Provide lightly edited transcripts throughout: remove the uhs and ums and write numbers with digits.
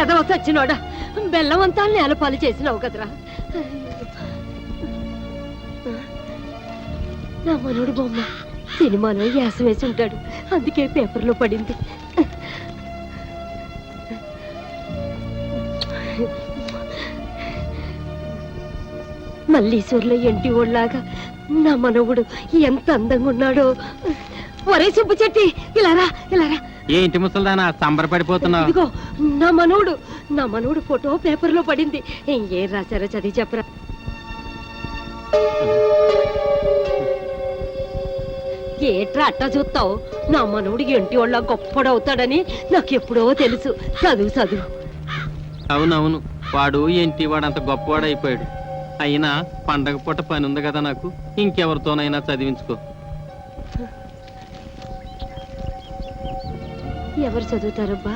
ఎదవ చచ్చినోడా, బెల్లం అంతా నేలపాలు చేసినావు కదరా. నా మనోడు బొమ్మ సినిమాలో యాస వేసి ఉంటాడు, అందుకే పేపర్లో పడింది. మల్లీశ్వర్లో ఎంటి ఓళ్ళలాగా నా మనవుడు ఎంత అందంగా ఉన్నాడో. ఒరే సుబ్బు చెట్టి, ఇలారా ఇలారా. ఏంటి ముసల్దానా సంబరపడిపోతున్నావు? ఇదిగో నా మనవుడు ఫోటో పేపర్లో పడింది. ఏం రాశారో చదివి చెప్పరా. ఏట్రా అట్టా చూస్తావు? నా మనవుడు ఎంటి వాళ్ళ గొప్పడవుతాడని నాకు ఎప్పుడో తెలుసు. చదువు. అవునవును, వాడు ఏంటి వాడంత గొప్పవాడు అయిపోయాడు. అయినా పండగ పూట పని ఉంది కదా నాకు, ఇంకెవరితోనైనా చదివించుకో. ఎవరు చదువుతారబ్బా?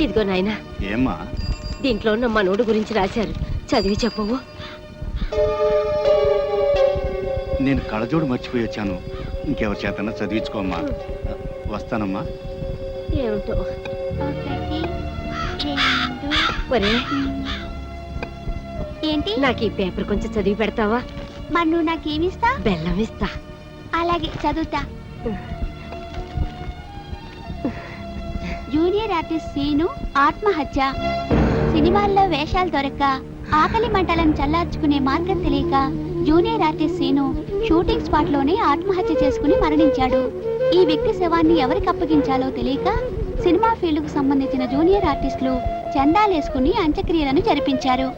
ఇదిగో నాయనా. ఏమ్మా? దీంట్లో ఉన్న మనోడు గురించి రాశారు, చదివి చెప్పవు. నేను కళ్ళజోడు మర్చిపోయి వచ్చాను, ఇంకెవరి చేతన్నా చదివించుకోమ్మా. వస్తానమ్మా. ఏమిటో. ఒరే ఏంటి? నాకు ఈ పేపర్ కొంచెం చదివి పెడతావా? మరి నువ్వు నాకేమిస్తా? బెల్లం ఇస్తా. అలాగే, చదువుతా. జూనియర్ ఆర్టిస్ట్ సీను ఆత్మహత్య. సినిమాల్లో వేషాలు దొరక్క ఆకలి మంటలను చల్లార్చుకునే మార్గం తెలియక junior artist scene shooting spot లోనే ఆత్మహత్య చేసుకుని మరణించాడు. ఈ వ్యక్తి శవాన్ని ఎవరికి అప్పగించాలో తెలియక సినిమా ఫీల్డ్ కు సంబంధించిన జూనియర్ ఆర్టిస్టులు చందాలేసుకుని అంత్యక్రియలను జరిపించారు.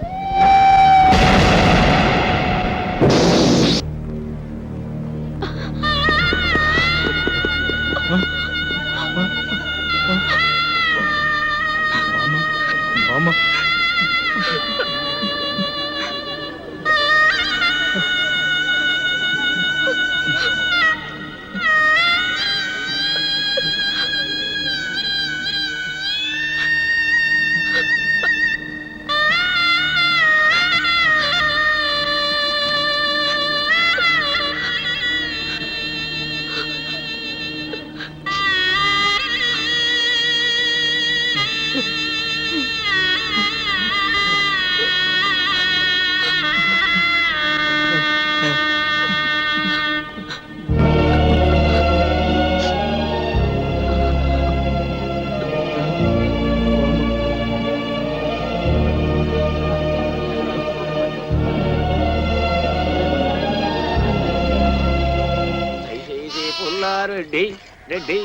రెడ్డి రెడ్డి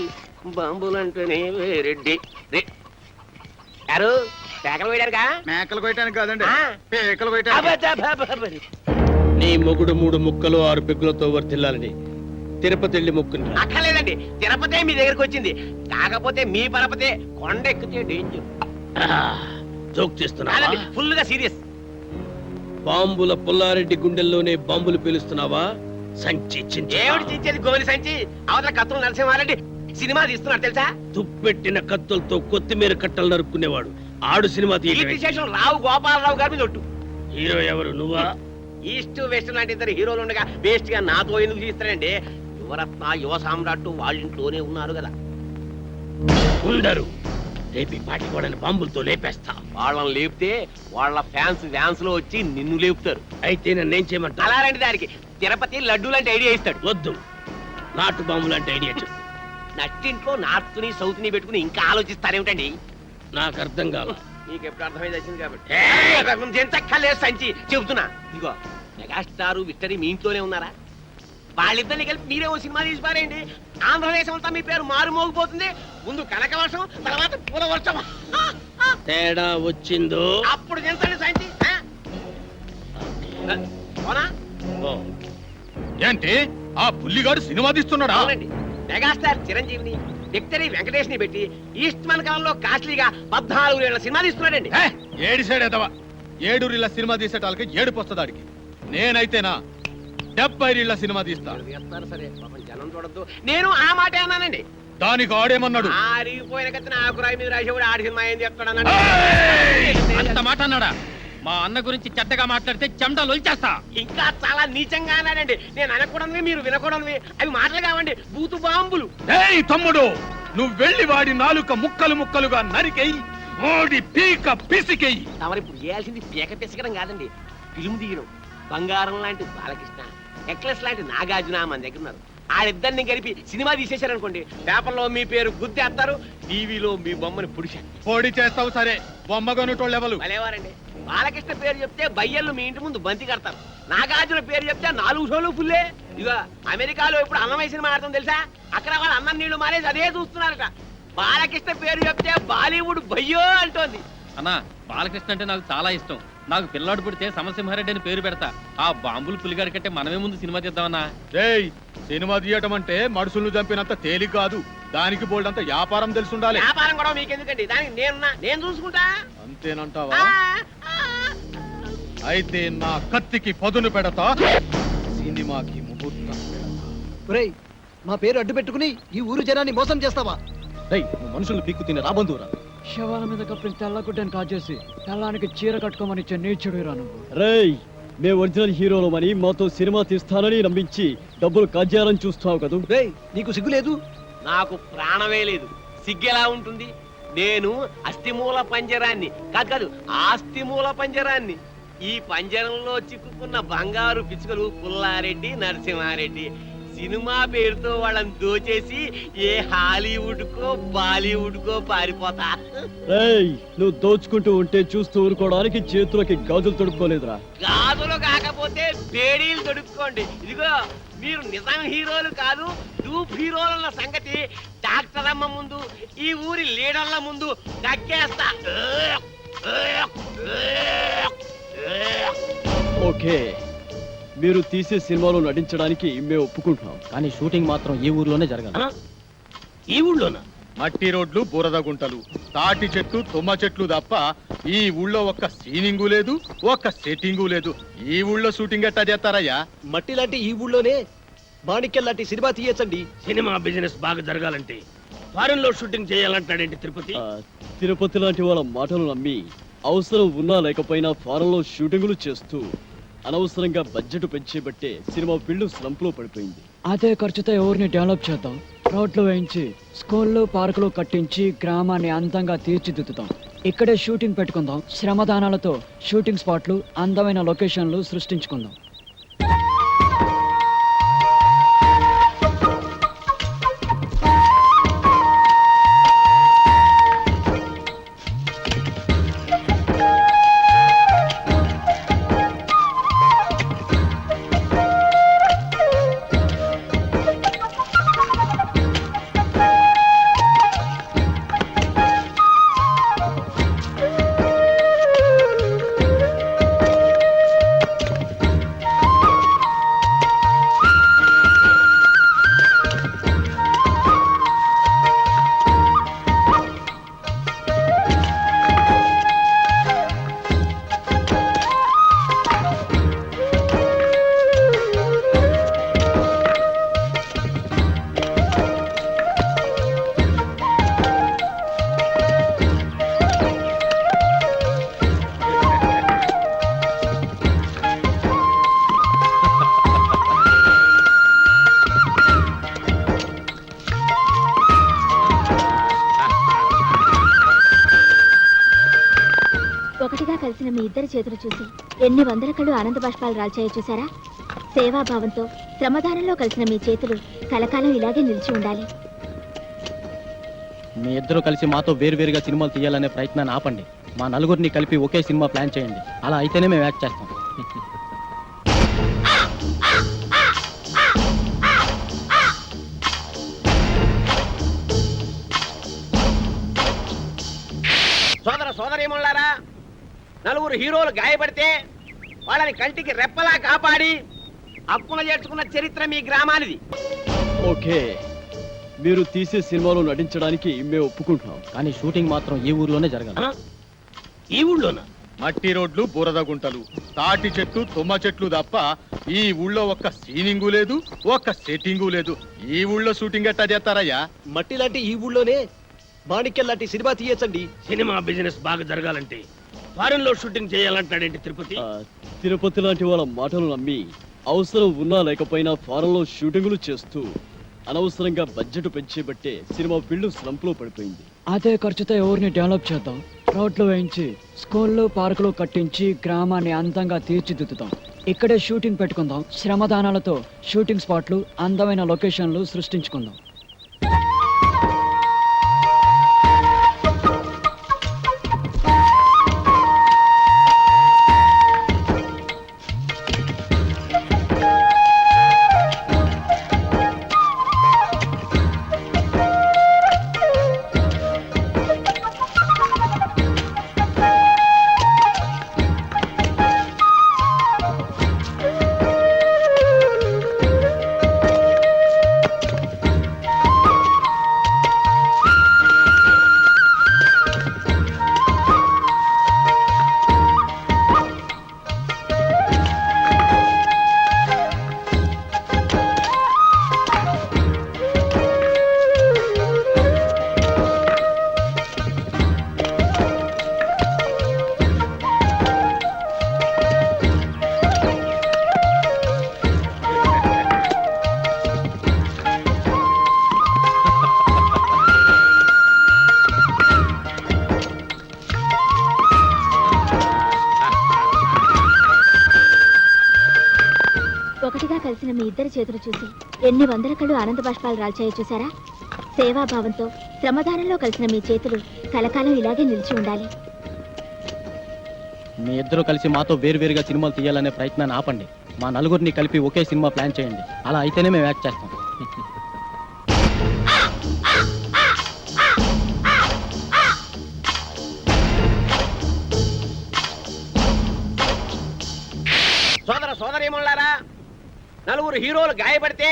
బాంబులంటేనే రెడ్డి. యారు పేకలు వేయడానికా? మేకలు కొయ్యడానికి కాదండి, పేకలు కొయ్యడానికి. నీ మొగుడు 3 ముక్కలు 6 పెగ్గులతో వర్తిల్లాలని తిరుపతి వెళ్ళి మొక్కుంటా. అక్కర్లేదండి, తిరుపతి మీ దగ్గరకు వచ్చింది. కాకపోతే మీ పరపతే కొండ ఎక్కితే డేంజర్. జోక్ చేస్తున్నా? ఫుల్ గా సీరియస్. బాంబుల పుల్లారెడ్డి గుండెల్లోనే బాంబులు పేలుస్తున్నావా? సంచి ఏమిటి చించేది? గోలి సంచి. అవతల కత్తులు నరసింహారెడ్డి సినిమా తీస్తున్నాడు తెలుసా? తుప్పెట్టిన కత్తులతో కొత్తిమీర కట్టలు నరుక్కునేవాడు ఆడు సినిమా తీయడం. రావు గోపాలరావు గారి మీద ఒట్టు. హీరో ఎవరు? నువ్వా? ఈస్ట్ వెస్ట్ లాంటి 2 హీరోలు ఉండగా వేస్ట్ గా నాతో ఎందుకు తీస్తారండి? యువరత్న యువ సామ్రాట్ వాళ్ళింట్లోనే ఉన్నారు కదా. ఉండరు. రేపు పాటి వాళ్ళని బాంబులతో లేపేస్తా. వాళ్ళని లేపితే వాళ్ళ ఫ్యాన్స్ వ్యాన్స్ లో వచ్చి నిన్ను లేపుతారు. అయితే నన్నేం చేయమంటా? అలాంటి దానికి తిరుపతి లడ్డు లాంటి ఐడియా ఇస్తాడు. వద్దు, నాటు బాంబు లాంటి ఐడియా చెప్పు. నట్టింట్లో నార్త్ ని సౌత్ ని పెట్టుకుని ఇంకా ఆలోచిస్తారేమిటండి? నాకు అర్థం కాదు. నీకు ఎప్పుడు అర్థమైంది వచ్చింది కాబట్టి సంచి చెబుతున్నా. ఇదిగో మెగాస్టార్ విక్టరీ మీ ఇంట్లోనే ఉన్నారా? వాళ్ళిద్దరిని కలిపి మీరే ఓ సినిమా తీసి పారేయండి. ఆంధ్రదేశం అంతా మీ పేరు మారుమోగిపోతుంది. ముందు కనక వర్షం, తర్వాత పూల వర్షం. తేడా వచ్చిందో అప్పుడు చెంతండి సంచి. ఏంటి ఆ పుల్లిగాడు సినిమా తీస్తున్నాడా? అవునండి, మెగాస్టార్ చిరంజీవిని విక్టరీ వెంకటేష్ ని పెట్టి ఈస్ట్ మన కాలంలో కాస్ట్లీగా 14 ఏళ్ల సినిమా తీస్తున్నాడండి. 7 సైడ్ 7 సినిమా తీసేటాలకి ఏడుపు వస్తుందాడికి. నేనైతేనా 70 సినిమా తీస్తా. సరే పాపం జనం చూడద్దు. నేను ఆ మాట అన్నానండి. దానికి ఆడేమన్నాడు? ఆరిగిపోయిన కత్తిన ఆకురాయి మీద రాసేవాడు ఆడి సినిమా ఏం చెప్తాడు అన్నాడు. అంత మాట అన్నాడా? మా అన్న గురించి చెడ్డగా మాట్లాడితే చెమటలు వచ్చేస్తా. ఇంకా చాలా నీచంగా అన్నాడండి. నేను అనకూడనివి మీరు వినకూడనివి అవి మాటలు కావండి, బూతు బాంబులు. ఏయ్ తమ్ముడు, నువ్వు వెళ్ళి వాడి నాలుక ముక్కలు ముక్కలుగా నరికెయ్యి, ఓడి పీక పిసికెయ్యి. తమరు ఇప్పుడు చేయాల్సింది పీక పిసకడం కాదండి, ఫిల్మ్ తీయడం. బంగారం లాంటి బాలకృష్ణ, నెక్లెస్ లాంటి నాగార్జున మన దగ్గర ఉన్నారు. ఆడిద్దరిని కలిపి సినిమా తీసేశారనుకోండి, పేపర్లో మీ పేరు గుద్దేస్తారు, టీవీలో మీ బొమ్మని పుడిచారు. పొడి చేస్తావు సరే, బొమ్మగొనుటోళ్ళు ఎవరు? భలేవారండి. బాలకృష్ణ పేరు చెప్తే బయ్యళ్ళు మీ ఇంటి ముందు బంతి కడతారు. నాగార్జున పేరు చెప్తే 4 షోలు ఫుల్లే. ఇదిగో అమెరికాలో ఇప్పుడు అన్నమయ్య సినిమా ఆడతాం తెలుసా? అక్కడ వాళ్ళు అన్నం నీళ్లు మానేసి అదే చూస్తున్నారట. బాలకృష్ణ పేరు చెప్తే బాలీవుడ్ బయ్యో అంటోంది. అన్నా, బాలకృష్ణ అంటే నాకు చాలా ఇష్టం. నాకు పిల్లాడు పుడితే సమసింహారెడ్డి అని పేరు పెడతా. ఆ బాంబులు పులిగాడి కంటే మనమే ముందు సినిమా తీద్దామన్నా. రేయ్, సినిమా తీయటం అంటే మనుషులను చంపినంత తేలిక కాదు, దానికి బోల్డంత వ్యాపారం తెలుసుండాలి. వ్యాపారం కూడా మీకెందుకండి, దానికి నేనున్నా, నేను చూసుకుంటా. అంతేనంటావా? ఆ, అయితే నా కత్తికి పదును పెడతా, సినిమాకి ముహూర్తం పెడతా. ఒరేయ్, మా పేరు అడ్డు పెట్టుకుని ఈ ఊరు జనాన్ని మోసం చేస్తావా? మనుషులు పీక్కు తినే రాబందురా. శవాల మీద కప్పిన తెల్లగుడ్డని కాజేసి తెల్లానికి చీర కట్టుకోమని ఇచ్చే నీచుడురా నువ్వు. రేయ్, మే ఒరిజినల్ హీరోలమని మాతో సినిమా తీస్తానని నమ్మించి డబ్బులు కాజేయాలని చూస్తావు కదూ. రేయ్, నీకు సిగ్గు లేదు? నాకు ప్రాణమే లేదు, సిగ్గెలా ఉంటుంది? నేను అస్థిమూల పంజరాన్ని కాదు, ఆస్తిమూల పంజరాన్ని. ఈ పంజరంలో చిక్కుకున్న బంగారు పిచ్చుకలు పుల్లారెడ్డి, నరసింహారెడ్డి. సినిమా పేరుతో వాళ్ళని దోచేసి ఏ హాలీవుడ్ కో బాలీవుడ్ కో పారిపోతా. రేయ్, నువ్వు దోచుకుంటూ ఉంటే చూస్తూ ఊరుకోవడానికి చేతులకి గాజులు తొడుక్కోలేదురా. గాజులు కాకపోతే బేడీలు తొడుక్కోండి. ఇదిగో, మీరు నిజం హీరోలు కాదు, డూప్ హీరోల సంగతి డాక్టర్ అమ్మ ముందు, ఈ ఊరి లీడర్ల ముందు దక్కేస్తా. ఓకే, మీరు తీసే సినిమాలో నటించడానికి మేము ఒప్పుకుంటున్నాం, కానీ షూటింగ్ మాత్రం ఈ ఊర్లోనే జరగాలి. ఈ ఊళ్ళోనా? మట్టి రోడ్లు, బురద గుంటలు, తాటి చెట్లు, తుమ్మ చెట్లు తప్ప ఈ ఊళ్ళో ఒక్క సీనింగు లేదు, ఒక్క సెట్టింగు లేదు. ఈ ఊళ్ళో షూటింగ్ ఎట్టా చేస్తారయ్యా? మట్టి లాంటి ఈ ఊళ్ళోనే మాణిక్యం లాంటి సినిమా తీయచ్చండి. సినిమా బిజినెస్ బాగా జరగాలంటే ఫారెన్ లో షూటింగ్ చేయాలంటాడేంటి తిరుపతి? తిరుపతి లాంటి వాళ్ళ మాటలు నమ్మి అవసరం ఉన్నా లేకపోయినా ఫారెన్ లో షూటింగులు చేస్తూ అనవసరంగా బడ్జెట్ పెంచేబట్టే సినిమా ఫీల్డ్ స్లంప్ లో పడిపోయింది. అదే ఖర్చుతో ఊరిని డెవలప్ చేద్దాం. రోడ్లు వేయించి, స్కూళ్ళు, పార్కులు కట్టించి గ్రామాన్ని అందంగా తీర్చిదిద్దుతాం. ఇక్కడే షూటింగ్ పెట్టుకుందాం. శ్రమదానాలతో షూటింగ్ స్పాట్లు, అందమైన లొకేషన్లు సృష్టించుకుందాం. ఒకటిగా కలిసిన మీ ఇద్దరి చేతులు చూసి ఎన్ని వందల కళ్ళు ఆనంద బాష్పాలు రాల్చాయో చూసారా? సేవాభావంతో శ్రమదానంలో కలిసిన మీ చేతులు కలకాలం ఇలాగే నిలిచి ఉండాలి. మీ ఇద్దరు కలిసి మాతో వేరువేరుగా సినిమాలు తీయాలనే ప్రయత్నాన్ని ఆపండి. మా నలుగురిని కలిపి ఒకే సినిమా ప్లాన్ చేయండి. అలా అయితేనే మేము యాక్ట్ చేస్తాం. సోదరీమణులారా, నలుగురు హీరోలు గాయపడితే వాళ్ళని కంటికి రెప్పలా కాపాడి హక్కున చేర్చుకున్న చరిత్ర మీ గ్రామానిది. ఓకే, మీరు తీసే సినిమాలో నటించడానికి మేము ఒప్పుకుంటున్నాం, కానీ షూటింగ్ మాత్రం ఈ ఊర్లోనే జరగాలి. ఈ ఊళ్ళోనా? మట్టి రోడ్లు, బురద గుంటలు, తాటి చెట్లు, తుమ్మ చెట్లు తప్ప ఈ ఊళ్ళో ఒక్క సీనింగు లేదు, ఒక్క సెట్టింగు లేదు. ఈ ఊళ్ళో షూటింగ్ ఎట్టా చేస్తారయ్యా? మట్టి లాంటి ఈ ఊళ్ళోనే మాణిక్యం లాంటి సినిమా తీయచ్చండి. సినిమా బిజినెస్ బాగా జరగాలంటే ఫారెన్ లో షూటింగ్ చేయాలంటాడేంటి తిరుపతి? తిరుపతి లాంటి వాళ్ళ మాటలు నమ్మి అవసరం ఉన్నా లేకపోయినా ఫారెన్ లో షూటింగులు చేస్తూ అనవసరంగా బడ్జెట్ పెంచేబట్టే సినిమా ఫీల్డ్ స్లంప్ లో పడిపోయింది. అదే ఖర్చుతో ఎవరిని డెవలప్ చేద్దాం, రోడ్లు వేయించి స్కూళ్ళు పార్కులు కట్టించి గ్రామాన్ని అందంగా తీర్చిదిద్దుతాం. ఇక్కడే షూటింగ్ పెట్టుకుందాం. శ్రమదానాలతో షూటింగ్ స్పాట్లు, అందమైన లొకేషన్లు సృష్టించుకుందాం. ఒకటిగా కలిసిన మీ ఇద్దరి చేతులు చూసి ఎన్ని వందల కళ్ళు ఆనంద బాష్పాలు రాల్చాయో చూసారా? సేవాభావంతో శ్రమదానంలో కలిసిన మీ చేతులు కలకాలం ఇలాగే నిలిచి ఉండాలి. మీ ఇద్దరు కలిసి మాతో వేరువేరుగా సినిమాలు తీయాలనే ప్రయత్నాన్ని ఆపండి. మా నలుగురిని కలిపి ఒకే సినిమా ప్లాన్ చేయండి. అలా అయితేనే మేము యాక్ట్ చేస్తాం. సోదర సోదరీమణులారా, నలుగురు హీరోలు గాయపడితే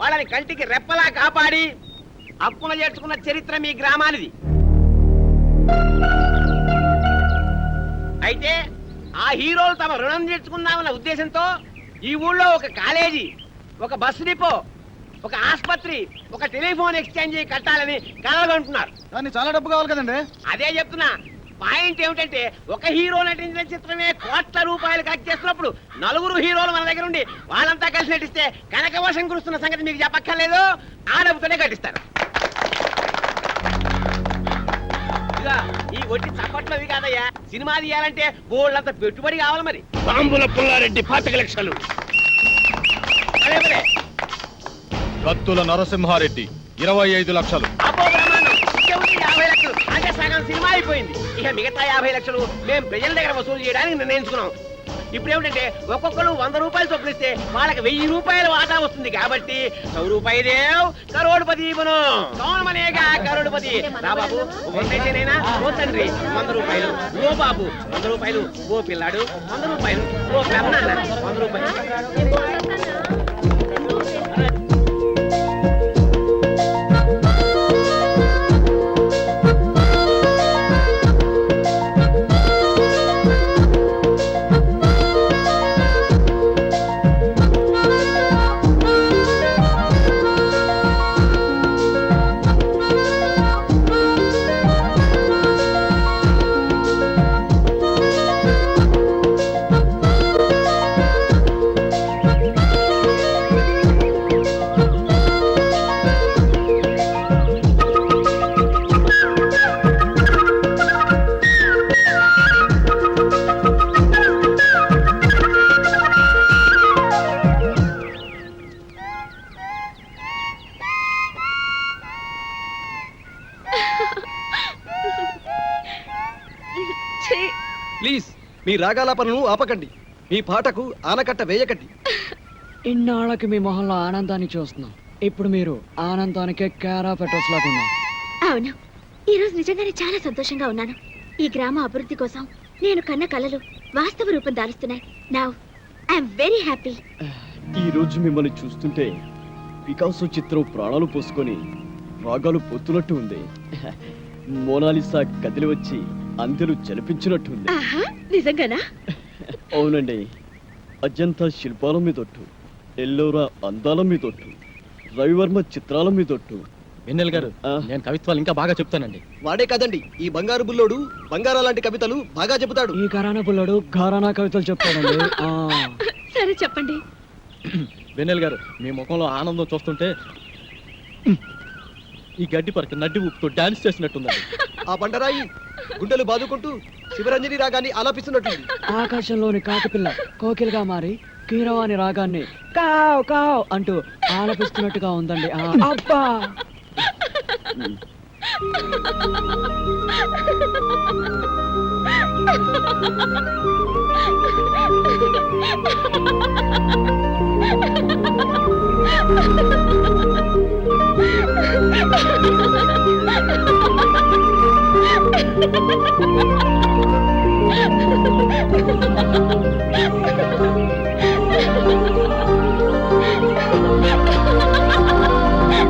వాళ్ళని కంటికి రెప్పలా కాపాడి హక్కున చేర్చుకున్న చరిత్ర మీ గ్రామానిది. అయితే ఆ హీరోలు తమ రుణం తీర్చుకుందామన్న ఉద్దేశంతో ఈ ఊళ్ళో ఒక కాలేజీ, ఒక బస్ డిపో, ఒక ఆసుపత్రి, ఒక టెలిఫోన్ ఎక్స్చేంజ్ కట్టాలని కలగంటున్నారు. దాన్ని చాలా డబ్బు కావాలి కదండి. అదే చెప్తున్నా. పాయింట్ ఏమిటంటే ఒక హీరో నటించిన చిత్రమే కోట్ల రూపాయలు కట్ చేస్తున్నప్పుడు నలుగురు హీరోలు మన దగ్గర ఉండి వాళ్ళంతా కలిసి నటిస్తే కనకవర్షం కురుస్తున్న సంగతి మీకు చెప్పక్కర్లేదు. ఆ డబ్బుతోనే కట్టిస్తారు. ఇక ఈ ఒట్టి చప్పట్లవి కాదయ్యా, సినిమా తీయాలంటే బోళ్ళంత పెట్టుబడి కావాలి. మరి బాంబుల పుల్లారెడ్డి 25 లక్షలు. అదే మరే. కత్తుల నరసింహారెడ్డి 25 లక్షలు. అబ్బో బ్రహ్మాండం. ఇంకేముంది 50 లక్షలు. అంటే సగం సినిమా అయిపోయింది. ఇక మిగతా 50 లక్షలు మేము ప్రజల దగ్గర వసూలు చేయడానికి నిర్ణయించుకున్నాం. ఇప్పుడు ఏమిటంటే ఒక్కొక్కరు 100 రూపాయలు చొప్పులిస్తే వాళ్ళకి 1000 రూపాయల వాటా వస్తుంది. కాబట్టి 100 రూపాయి దేవ్ కరోడ్పతి ఇవ్వను. కౌనమనేగా కరోడ్పతి. రా బాబు, ఒకటైతేనైనా ఓ తండ్రి 100 రూపాయలు, ఓ బాబు 100 రూపాయలు, ఓ పిల్లాడు 100 రూపాయలు, ఓ పెద్దనాన్న 100 రూపాయలు. ప్లీజ్ మీ రాగాలాపనను ఆపకండి. మీ పాటకు ఆనకట్ట వేయకండి. ఇన్నాళ్ళకి మీ మొహంలో ఆనందాన్ని చూస్తున్నాం. ఇప్పుడు మీరు ఆనందానికే కేరా పెట్రోల్స్ లాగా ఉన్నారు. అవును, ఈరోజు నిజంగానే చాలా సంతోషంగా ఉన్నాను. ఈ గ్రామ అభివృద్ధి కోసం నేను కన్న కలలు వాస్తవ రూపం దాలుస్తున్నాయి. Now I'm very happy. ఈ రోజు మిమ్మల్ని చూస్తుంటే పికాసో చిత్రం ప్రాణాలు పోసుకొని రాగాలు పొత్తునట్టు ఉంది. మోనాలిసా కదిలి వచ్చి అందరూ చలిపించినట్టుంది. నిజంగానా? అవునండి. అజంతా శిల్పాల మీదొట్టు, ఎల్లోరా అందాల మీదొట్టు, రవివర్మ చిత్రాల మీదొట్టు, వెన్నెల గారు ఆ. నేను కవిత్వాలు ఇంకా బాగా చెప్తానండి. వాడే కాదండి ఈ బంగారు బుల్లోడు బంగారా లాంటి కవితలు బాగా చెబుతాడు. ఈ ఘరానా పుల్లడు ఘరానా కవితలు చెప్తాడండి ఆ. సరే చెప్పండి. వెన్నెల గారు మీ ముఖంలో ఆనందం చూస్తుంటే ఈ గడ్డి పరక నడ్డి ఊపుతూ డాన్స్ చేసినట్టుందండి. ఆ బండరాయి గుండెలు బాదుకుంటూ శివరంజని రాగాన్ని ఆలాపిస్తున్నట్టుంది. ఆకాశంలోని కాకిపిల్ల కోకిలుగా మారి కీరవాణి రాగాన్ని కావ్ కావ్ అంటూ ఆలపిస్తున్నట్టుగా ఉందండి ఆ, అబ్బా